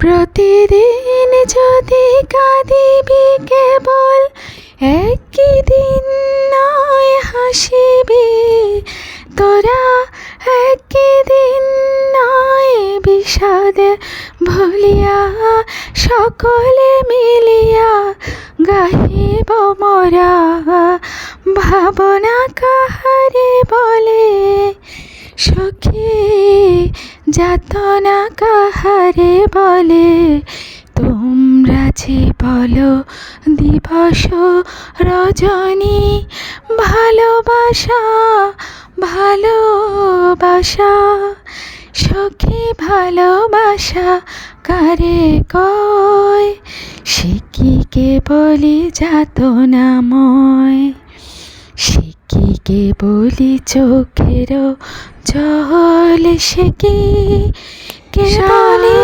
প্রতিদিন যদি কাঁদিবি কেবল একই দিন নয় হাসিবি তোরা, একই দিন নয় বিষাদে ভুলিয়া সকলে মিলিয়া গাহিব মোরা। ভাবনা কাহারে বলে সখী, যাতনা কাহারে বলে, তোমরা যে বলো দিবস রজনী। ভালোবাসা ভালোবাসা সখী, ভালোবাসা কারে কয়, সে কি কেবলি যাতনাময়। সে কি কেবলি চোখের জল, সে কি কেবলি